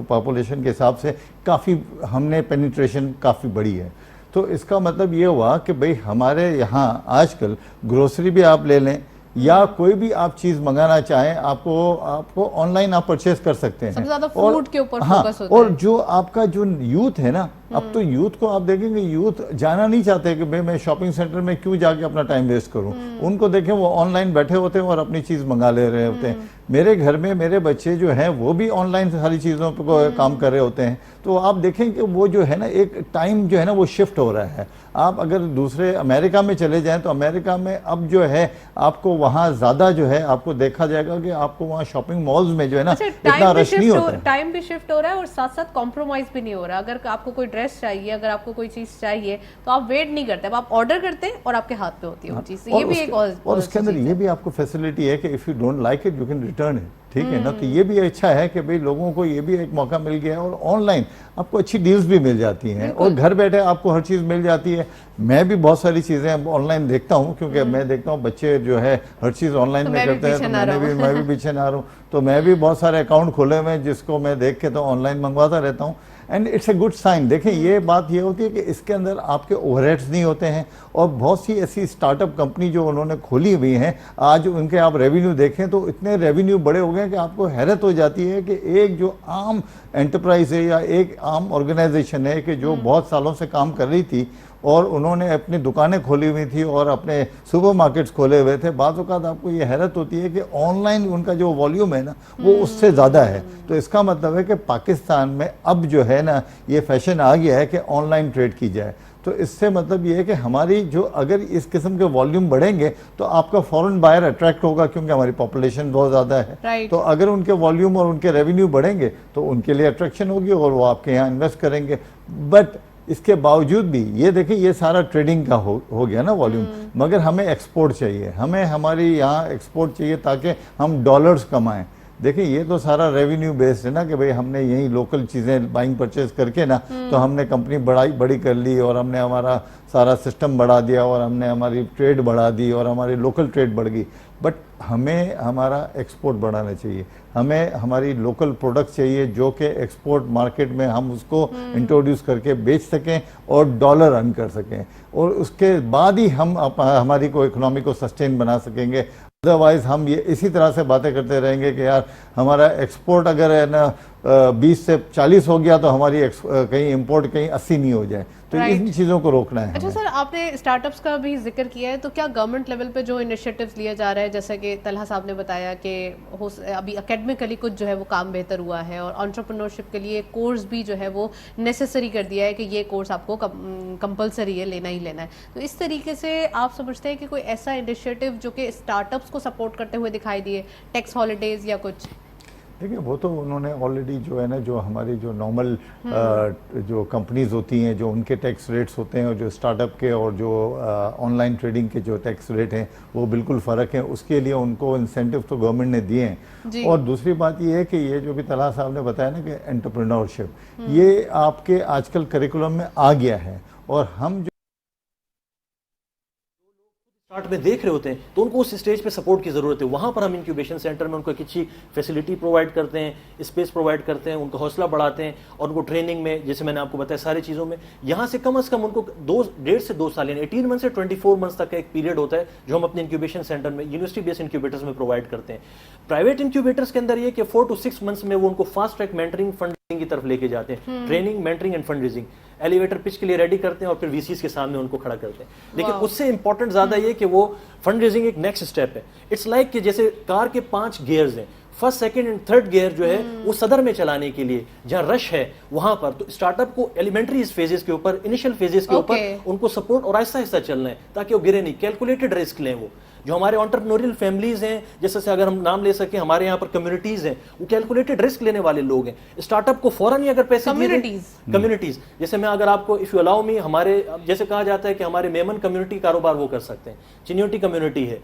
पॉपुलेशन के हिसाब से काफ़ी हमने पेनिट्रेशन काफ़ी बड़ी है। तो इसका मतलब ये हुआ कि भाई हमारे यहाँ आजकल ग्रोसरी भी आप ले लें या कोई भी आप चीज़ मंगाना चाहें, आपको ऑनलाइन आप परचेज कर सकते हैं। सबसे ज़्यादा फूड के ऊपर फोकस होता और है। जो आपका जो यूथ है ना, अब तो यूथ को आप देखेंगे, यूथ जाना नहीं चाहते कि भाई मैं शॉपिंग सेंटर में क्यों जाके अपना टाइम वेस्ट करूं। उनको देखें वो ऑनलाइन बैठे होते हैं और अपनी चीज़ मंगा ले रहे होते हैं। मेरे घर में मेरे बच्चे जो हैं वो भी ऑनलाइन सारी चीज़ों पर काम कर रहे होते हैं। तो आप देखें कि वो जो है ना एक टाइम जो है ना वो शिफ्ट हो रहा है। आप अगर दूसरे अमेरिका में चले जाएं तो अमेरिका में अब जो है आपको वहाँ ज़्यादा जो है आपको देखा जाएगा कि आपको वहाँ शॉपिंग मॉल्स में जो है ना इतना रश नहीं होता है। टाइम भी शिफ्ट हो रहा है और साथ साथ कॉम्प्रोमाइज भी नहीं हो रहा। अगर आपको कोई ड्रेस चाहिए, अगर आपको कोई चीज़ चाहिए तो आप वेट नहीं करते, अब आप ऑर्डर करते हैं और आपके हाथ पे होती है वो चीज़। ये भी एक और उसके अंदर ये भी आपको फैसिलिटी है कि if you don't like it you can return it, ठीक है ना। तो ये भी अच्छा है कि भाई लोगों को ये भी एक मौका मिल गया है और ऑनलाइन आपको अच्छी डील्स भी मिल जाती हैं और घर बैठे आपको हर चीज़ मिल जाती है। मैं भी बहुत सारी चीज़ें ऑनलाइन देखता हूँ क्योंकि मैं देखता हूँ बच्चे जो है हर चीज़ ऑनलाइन में करते हैं, तो मैं भी पीछे ना रहूँ। तो मैं भी बहुत सारे अकाउंट खोले हुए हैं जिसको मैं देख के तो ऑनलाइन मंगवाता रहता हूँ and it's a good sign. देखें, ये बात ये होती है कि इसके अंदर आपके ओवरहेड्स नहीं होते हैं और बहुत सी ऐसी स्टार्टअप कंपनी जो उन्होंने खोली हुई हैं, आज उनके आप रेवेन्यू देखें तो इतने रेवेन्यू बड़े हो गए कि आपको हैरत हो जाती है कि एक जो आम एंटरप्राइज है या एक आम ऑर्गेनाइजेशन है कि जो बहुत सालों से काम कर रही थी और उन्होंने अपनी दुकानें खोली हुई थी और अपने सुपर मार्केट्स खोले हुए थे, बाज़ औक़ात आपको ये हैरत होती है कि ऑनलाइन उनका जो वॉल्यूम है ना वो उससे ज़्यादा है। तो इसका मतलब है कि पाकिस्तान में अब जो है ना ये फैशन आ गया है कि ऑनलाइन ट्रेड की जाए। तो इससे मतलब ये है कि हमारी जो अगर इस किस्म के वॉल्यूम बढ़ेंगे तो आपका फॉरेन बायर अट्रैक्ट होगा, क्योंकि हमारी पॉपुलेशन बहुत ज़्यादा है। Right. तो अगर उनके वॉल्यूम और उनके रेवेन्यू बढ़ेंगे तो उनके लिए अट्रैक्शन होगी और वो आपके यहाँ इन्वेस्ट करेंगे। बट इसके बावजूद भी ये देखिए, ये सारा ट्रेडिंग का हो गया ना वॉल्यूम, मगर हमें एक्सपोर्ट चाहिए, हमें हमारी यहाँ एक्सपोर्ट चाहिए ताकि हम डॉलर्स कमाएं। देखिए ये तो सारा रेवेन्यू बेस्ड है ना, कि भाई हमने यही लोकल चीज़ें बाइंग परचेज करके ना तो हमने कंपनी बड़ी कर ली और हमने हमारा सारा सिस्टम बढ़ा दिया और हमने हमारी ट्रेड बढ़ा दी और हमारी लोकल ट्रेड बढ़ गई। बट हमें हमारा एक्सपोर्ट बढ़ाना चाहिए, हमें हमारी लोकल प्रोडक्ट चाहिए जो कि एक्सपोर्ट मार्केट में हम उसको इंट्रोड्यूस करके बेच सकें और डॉलर अर्न कर सकें, और उसके बाद ही हम हमारी को इकोनॉमी को सस्टेन बना सकेंगे। अदरवाइज हम ये इसी तरह से बातें करते रहेंगे कि यार हमारा एक्सपोर्ट अगर है ना 20 से 40 हो गया तो हमारी कहीं इंपोर्ट कहीं 80 नहीं हो जाए। तो Right. इन चीज़ों को रोकना है अच्छा हमें। सर, आपने स्टार्टअप्स का भी जिक्र किया है, तो क्या गवर्नमेंट लेवल पे जो इनिशिएटिव्स लिया जा रहा है, जैसे कि तलहा साहब ने बताया कि अभी एकेडमिकली कुछ जो है वो काम बेहतर हुआ है और एंटरप्रेन्योरशिप के लिए कोर्स भी जो है वो नेसेसरी कर दिया है कि ये कोर्स आपको कंपलसरी है, लेना ही लेना है। तो इस तरीके से आप समझते हैं कि कोई ऐसा इनिशिएटिव जो कि स्टार्टअप्स को सपोर्ट करते हुए दिखाई दिए, टैक्स हॉलीडेज या कुछ? देखिए वो तो उन्होंने ऑलरेडी जो है ना, जो हमारी जो नॉर्मल जो कंपनीज होती हैं, जो उनके टैक्स रेट्स होते हैं और जो स्टार्टअप के और जो ऑनलाइन ट्रेडिंग के जो टैक्स रेट हैं वो बिल्कुल फ़र्क है। उसके लिए उनको इंसेंटिव तो गवर्नमेंट ने दिए हैं। और दूसरी बात ये है कि ये जो भी तलहा साहब ने बताया ना कि एंटरप्रेन्योरशिप, ये आपके आजकल करिकुलम में आ गया है, और हम स्टार्ट में देख रहे होते हैं तो उनको उस स्टेज पे सपोर्ट की ज़रूरत है। वहाँ पर हम इंक्यूबेशन सेंटर में उनको एक अच्छी फैसिलिटी प्रोवाइड करते हैं, स्पेस प्रोवाइड करते हैं, उनको हौसला बढ़ाते हैं और उनको ट्रेनिंग में, जैसे मैंने आपको बताया, सारी चीज़ों में यहाँ से कम उनको 1.5 से 2 साल यानी 18 मंथ से 24 मंथ्स तक का एक पीरियड होता है जो हम अपने इंक्यूबेशन सेंटर में, यूनिवर्सिटी बेस्ड इंक्यूबेटर्स में प्रोवाइड करते हैं। प्राइवेट इंक्यूबेटर्स के अंदर ये कि 4 to 6 मंथ्स में वो उनको फास्ट ट्रैक मेंटरिंग, फंडिंग की तरफ लेके जाते हैं। Training, mentoring end fund raising, elevator pitch के लिए रेडी करते हैं और फिर वीसीज के सामने उनको खड़ा करते हैं। लेकिन उससे इंपॉर्टेंट ज्यादा ये कि वो फंड रेजिंग एक नेक्स्ट स्टेप है। इट्स लाइक कि जैसे कार के 5 गियर्स हैं, first, second and third gear जो है वो सदर में चलाने के लिए जहां रश है वहां पर, तो स्टार्टअप को एलिमेंट्री फेजेस के ऊपर, इनिशियल फेजेस के ऊपर उनको सपोर्ट और आहिस्ता आहिस्ता चलना है ताकि वो गिरे नहीं। कैलकुलेटेड रिस्क लें। वो जो हमारे एंटरप्रेन्योरियल फैमिलीज हैं, जैसे से अगर हम नाम ले सके, हमारे यहाँ पर कम्युनिटीज हैं, वो कैलकुलेटेड रिस्क लेने वाले लोग हैं। स्टार्टअप को फौरन ही अगर पैसे कम्युनिटीज, जैसे मैं अगर आपको इफ यू अलाउ मी, हमारे जैसे कहा जाता है कि हमारे मेमन कम्युनिटी कारोबार वो कर सकते हैं, चिन्योटी कम्युनिटी है,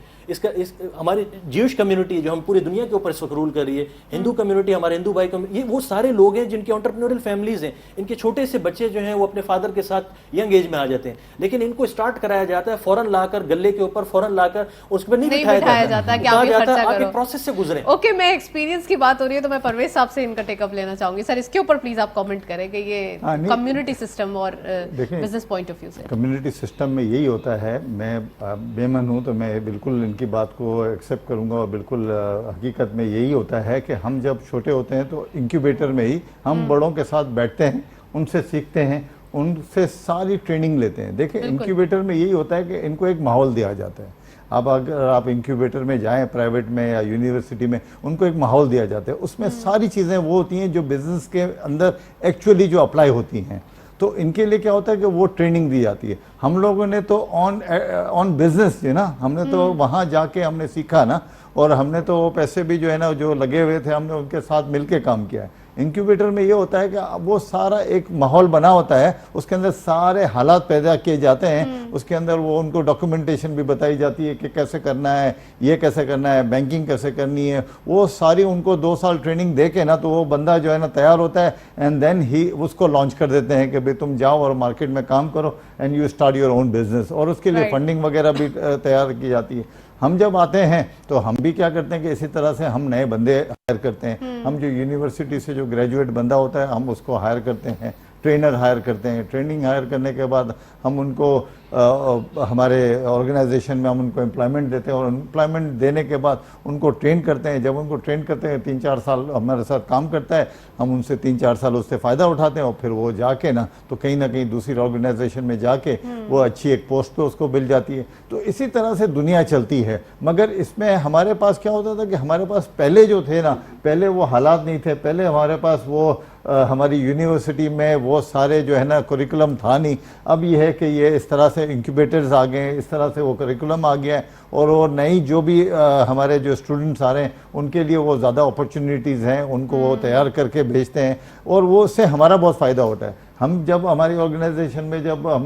हमारी ज्यूश कम्युनिटी जो हम पूरी दुनिया के ऊपर इस वक्त रूल कर रही है, हिंदू कम्युनिटी, हमारे हिंदू भाई कम्युनिटी, ये वो सारे लोग हैं जिनके एंटरप्रेन्योरियल फैमिलीज हैं। इनके छोटे से बच्चे जो हैं वो अपने फादर के साथ यंग एज में आ जाते हैं, लेकिन इनको स्टार्ट कराया जाता है फौरन लाकर गले के ऊपर, फौरन लाकर उसके पर नहीं बिठाया जाता है कि आप ये खर्चा करो, प्रोसेस से गुजरे। ओके, मैं एक्सपीरियंस की बात हो रही है तो मैं परवेज साहब से इनका टेकअप लेना चाहूंगी। सर, इसके ऊपर प्लीज आप कमेंट करें कि ये कम्युनिटी सिस्टम और बिजनेस पॉइंट ऑफ व्यू से। कम्युनिटी सिस्टम में यही होता है। मैं बेमन हूँ तो मैं बिल्कुल इनकी बात को एक्सेप्ट करूँगा, और बिल्कुल हकीकत में यही होता है कि हम जब छोटे होते हैं तो इंक्यूबेटर में ही हम बड़ों के साथ बैठते हैं, उनसे सीखते हैं, उनसे सारी ट्रेनिंग लेते हैं। देखिए इंक्यूबेटर में यही होता है कि इनको एक माहौल दिया जाता है। अब अगर आप इंक्यूबेटर में जाएं, प्राइवेट में या यूनिवर्सिटी में, उनको एक माहौल दिया जाता है, उसमें सारी चीज़ें वो होती हैं जो बिजनेस के अंदर एक्चुअली जो अप्लाई होती हैं। तो इनके लिए क्या होता है कि वो ट्रेनिंग दी जाती है। हम लोगों ने तो ऑन बिजनेस है ना, हमने तो वहाँ जाके हमने सीखा ना, और हमने तो वो पैसे भी जो है ना जो लगे हुए थे हमने उनके साथ मिलके काम किया है। इंक्यूबेटर में ये होता है कि वो सारा एक माहौल बना होता है, उसके अंदर सारे हालात पैदा किए जाते हैं, उसके अंदर वो उनको डॉक्यूमेंटेशन भी बताई जाती है कि कैसे करना है, ये कैसे करना है, बैंकिंग कैसे करनी है, वो सारी उनको 2 साल ट्रेनिंग दे के ना तो वो बंदा जो है ना तैयार होता है, एंड देन ही उसको लॉन्च कर देते हैं कि भाई तुम जाओ और मार्केट में काम करो and you start your own business, और उसके लिए फंडिंग वगैरह भी तैयार की जाती है। हम जब आते हैं तो हम भी क्या करते हैं कि इसी तरह से हम नए बंदे हायर करते हैं। हम जो यूनिवर्सिटी से जो ग्रेजुएट बंदा होता है हम उसको हायर करते हैं, ट्रेनर हायर करते हैं। ट्रेनिंग हायर करने के बाद हम उनको हमारे ऑर्गेनाइजेशन में हम उनको एम्प्लॉयमेंट देते हैं, और एम्प्लॉयमेंट देने के बाद उनको ट्रेन करते हैं। जब उनको ट्रेन करते हैं 3-4 साल हमारे साथ काम करता है, हम उनसे 3-4 साल उससे फ़ायदा उठाते हैं, और फिर वो जाके ना कहीं दूसरी ऑर्गेनाइजेशन में जाके वो अच्छी एक पोस्ट पे उसको मिल जाती है। तो इसी तरह से दुनिया चलती है। मगर इसमें हमारे पास क्या होता था कि हमारे पास पहले जो थे ना, पहले वो हालात नहीं थे, पहले हमारे पास वो हमारी यूनिवर्सिटी में वो सारे जो है ना करिकुलम था नहीं। अब ये है कि ये इस तरह से इंक्यूबेटर्स आ गए हैं, इस तरह से वो करिकुलम आ गया है और वो नई जो भी हमारे जो स्टूडेंट्स आ रहे हैं उनके लिए वो ज़्यादा अपॉर्चुनिटीज़ हैं, उनको वो तैयार करके भेजते हैं और वो उससे हमारा बहुत फ़ायदा होता है। हम जब हमारी ऑर्गेनाइजेशन में जब हम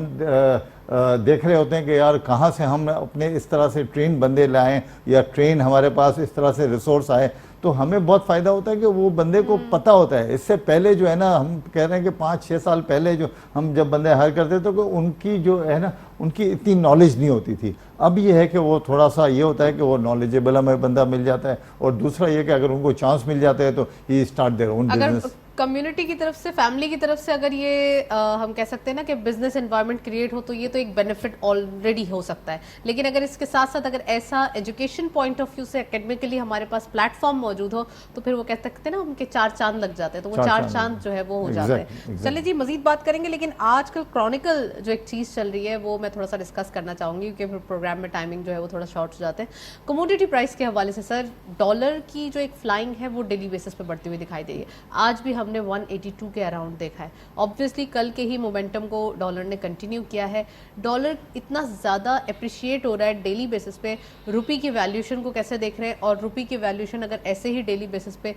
देख रहे होते हैं कि यार कहाँ से हम अपने इस तरह से ट्रेन बंदे लाएं या ट्रेन हमारे पास इस तरह से रिसोर्स आए, तो हमें बहुत फ़ायदा होता है कि वो बंदे को पता होता है। इससे पहले जो है ना हम कह रहे हैं कि 5-6 साल पहले जो हम जब बंदे हायर करते थे तो उनकी जो है ना उनकी इतनी नॉलेज नहीं होती थी। अब ये है कि वो थोड़ा सा ये होता है कि वो नॉलेजेबल हमें बंदा मिल जाता है और दूसरा ये कि अगर उनको चांस मिल जाता है तो ये start their own business. Community की तरफ से, फैमिली की तरफ से अगर ये हम कह सकते हैं ना कि बिजनेस एनवायरनमेंट क्रिएट हो तो ये तो एक बेनिफिट ऑलरेडी हो सकता है। लेकिन अगर इसके साथ साथ अगर ऐसा एजुकेशन पॉइंट ऑफ व्यू से एकेडमिकली हमारे पास प्लेटफॉर्म मौजूद हो तो फिर वो कह सकते हैं ना उनके 4 चांद लग जाते हैं, तो वो 4 चांद जो है वो हो जाते हैं। चलिए जी, मजीद बात करेंगे, लेकिन आजकल क्रॉनिकल जो एक चीज़ चल रही है वो मैं थोड़ा सा डिस्कस करना चाहूँगी क्योंकि प्रोग्राम में टाइमिंग जो है वो थोड़ा शॉर्ट हो जाते हैं। कमोडिटी प्राइस के हवाले से सर, डॉलर की जो एक फ्लाइंग है वो डेली बेसिस पे बढ़ती हुई दिखाई दे रही है। आज भी हमने 182 के अराउंड देखा है। ऑब्वियसली कल के ही मोमेंटम को डॉलर ने कंटिन्यू किया है। डॉलर इतना ज़्यादा अप्रिशिएट हो रहा है डेली बेसिस पे, रुपी की वैल्यूएशन को कैसे देख रहे हैं? और रुपी की वैल्यूएशन अगर ऐसे ही डेली बेसिस पे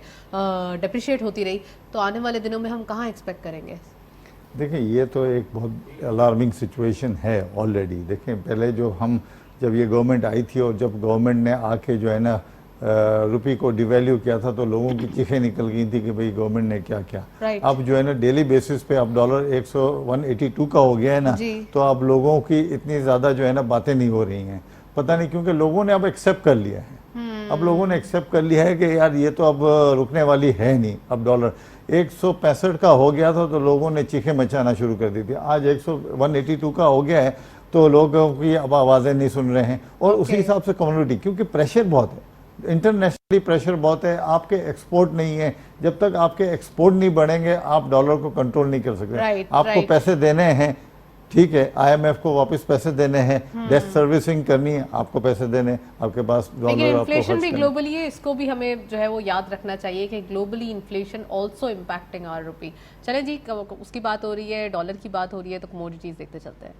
डिप्रिशिएट होती रही तो आने वाले दिनों में हम कहाँ एक्सपेक्ट करेंगे? देखिए, ये तो एक बहुत अलार्मिंग सिचुएशन है ऑलरेडी। देखें, पहले जो हम जब ये गवर्नमेंट आई थी और जब गवर्नमेंट ने आके जो है ना रुपये को डिवैल्यू किया था तो लोगों की चीखें निकल गई थी कि भाई गवर्नमेंट ने क्या किया। अब जो है ना डेली बेसिस पे अब डॉलर 182 का हो गया है ना, तो अब लोगों की इतनी ज़्यादा जो है ना बातें नहीं हो रही हैं। पता नहीं क्योंकि लोगों ने अब एक्सेप्ट कर लिया है। अब लोगों ने एक्सेप्ट कर लिया है कि यार ये तो अब रुकने वाली है नहीं। अब डॉलर 165 का हो गया था तो लोगों ने चीखें मचाना शुरू कर दी थी। आज 182 का हो गया है तो लोगों की अब आवाज़ें नहीं सुन रहे हैं और उसी हिसाब से कम्युनिटी, क्योंकि प्रेशर बहुत है, इंटरनेशनली प्रेशर बहुत है। आपके एक्सपोर्ट नहीं है, जब तक आपके एक्सपोर्ट नहीं बढ़ेंगे आप डॉलर को कंट्रोल नहीं कर सकते। आपको पैसे देने हैं, ठीक है, IMF को वापस पैसे देने हैं, डेट सर्विसिंग करनी है, आपको पैसे देने, आपके पास डॉलर। लेकिन इन्फ्लेशन भी ग्लोबली है, इसको भी हमें जो है वो याद रखना चाहिए कि globally inflation also impacting our rupee. चले जी, उसकी बात हो रही है, डॉलर की बात हो रही है, तो कमोडिटीज देखते चलते हैं।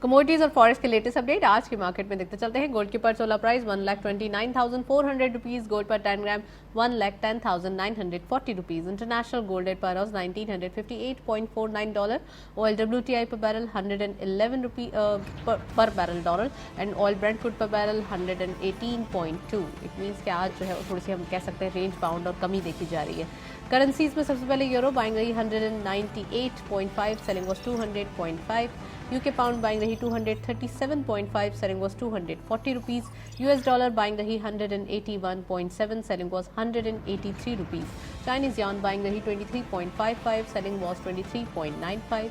कमोडिटीज और फॉरेक्स के लेटेस्ट अपडेट आज के मार्केट में देखते चलते हैं। गोल्ड की पर तोला प्राइस 1,29,400 रुपीज, गोल्ड पर 10 ग्राम 1,10,940 रुपीज, इंटरनेशनल गोल्ड रेट पर 1958.49 डॉलर, ऑयल WTI पर बैरल 111 रुपी पर barrel dollar and oil Brent crude पर बैरल 118.2। इट मीन्स कि आज जो है थोड़ी सी हम कह सकते हैं रेंज बाउंड और कमी देखी जा रही है। करेंसीज में सबसे पहले यूरो बाइंग रही 198.5, selling was 200.5। UK pound buying रही 237.5, selling was 240 rupees. US dollar buying रही 181.7, selling was 183 rupees. Chinese yuan buying रही 23.55, selling was 23.95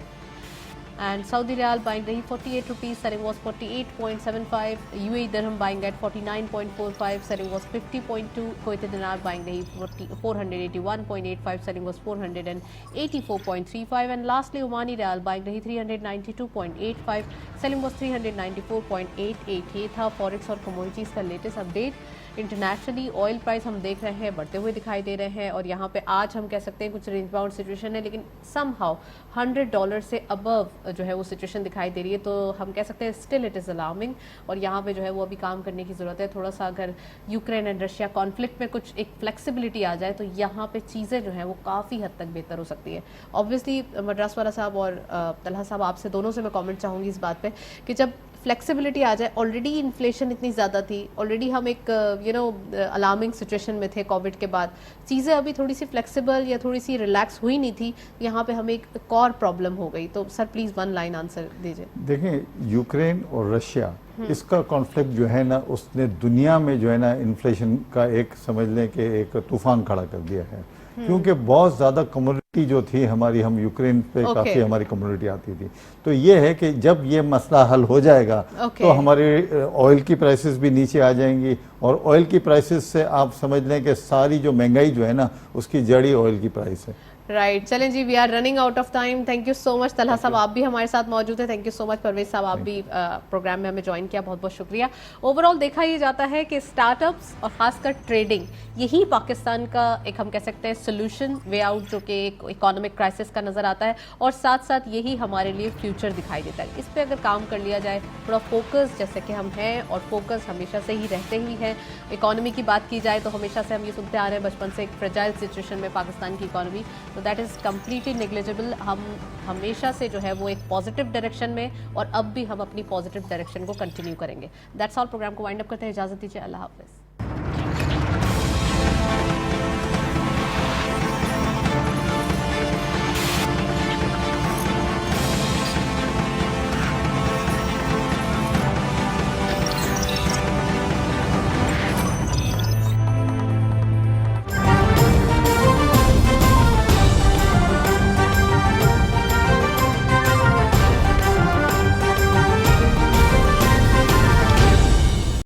and Saudi riyal buying रही 48 rupees, selling was 48.75। UAE dirham buying at 49.45, selling was 50.2। Kuwaiti dinar buying रही 481.85, selling was 484.35 and lastly Omani riyal buying रही 392.85, selling was 394.88। ये था forex और commodities का latest update. Internationally oil price हम देख रहे हैं बढ़ते हुए दिखाई दे रहे हैं और यहाँ पे आज हम कह सकते हैं कुछ रेंज बाउंड सिचुएशन है, लेकिन समहाउ $100 से अबव जो है वो सिचुएशन दिखाई दे रही है, तो हम कह सकते हैं स्टिल इट इज़ अलार्मिंग और यहाँ पे जो है वो अभी काम करने की ज़रूरत है। थोड़ा सा अगर यूक्रेन एंड रशिया कॉन्फ्लिक्ट में कुछ एक फ्लेक्सिबिलिटी आ जाए तो यहाँ पे चीज़ें जो हैं वो काफ़ी हद तक बेहतर हो सकती है। ऑब्वियसली मद्रास वाला साहब और तलहा साहब, आपसे दोनों से मैं कॉमेंट चाहूँगी इस बात पर कि जब फ्लेक्सिबिलिटी आ जाए, ऑलरेडी इन्फ्लेशन इतनी ज़्यादा थी, ऑलरेडी हम एक अलार्मिंग सिचुएशन में थे कोविड के बाद, चीज़ें अभी थोड़ी सी फ्लेक्सिबल या थोड़ी सी रिलैक्स हुई नहीं थी, यहाँ पे हमें एक और प्रॉब्लम हो गई। तो sir please one line answer दीजिए। देखें, यूक्रेन और रशिया इसका कॉन्फ्लिक्ट जो है ना उसने दुनिया में जो है ना इन्फ्लेशन का एक समझ लें कि एक तूफान खड़ा कर दिया है, क्योंकि बहुत ज़्यादा कम्युनिटी जो थी हमारी, हम यूक्रेन पे काफ़ी हमारी कम्युनिटी आती थी। तो ये है कि जब ये मसला हल हो जाएगा तो हमारे ऑयल की प्राइसेस भी नीचे आ जाएंगी और ऑयल की प्राइसेस से आप समझ लें कि सारी जो महंगाई जो है ना उसकी जड़ी ऑयल की प्राइस है। राइट चलें जी, we are running out of time. Thank you so much Talha साहब, आप भी हमारे साथ मौजूद हैं। Thank you so much Parvez साहब, आप भी प्रोग्राम में हमें ज्वाइन किया, बहुत बहुत शुक्रिया। ओवरऑल देखा ये जाता है कि स्टार्टअप्स और खासकर ट्रेडिंग यही पाकिस्तान का एक हम कह सकते हैं सोल्यूशन वे आउट, जो कि एक इकोनॉमिक क्राइसिस का नज़र आता है, और साथ साथ यही हमारे लिए फ्यूचर दिखाई देता है। इस पर अगर काम कर लिया जाए, थोड़ा फोकस जैसे कि हम हैं, और फोकस हमेशा से ही रहते ही हैं। इकोनॉमी की बात की जाए तो हमेशा से हम ये सुनते आ रहे हैं बचपन से, एक फ्रेजाइल सिचुएशन में पाकिस्तान की इकोनॉमी, तो दैट इज़ कम्प्लीटली नेग्लिजिबल। हम हमेशा से जो है वो एक पॉजिटिव डायरेक्शन में, और अब भी हम अपनी पॉजिटिव डायरेक्शन को कंटिन्यू करेंगे। That's all. प्रोग्राम को वाइंड अप करते हैं, इजाज़त दीजिए, अल्लाह हाफिज़।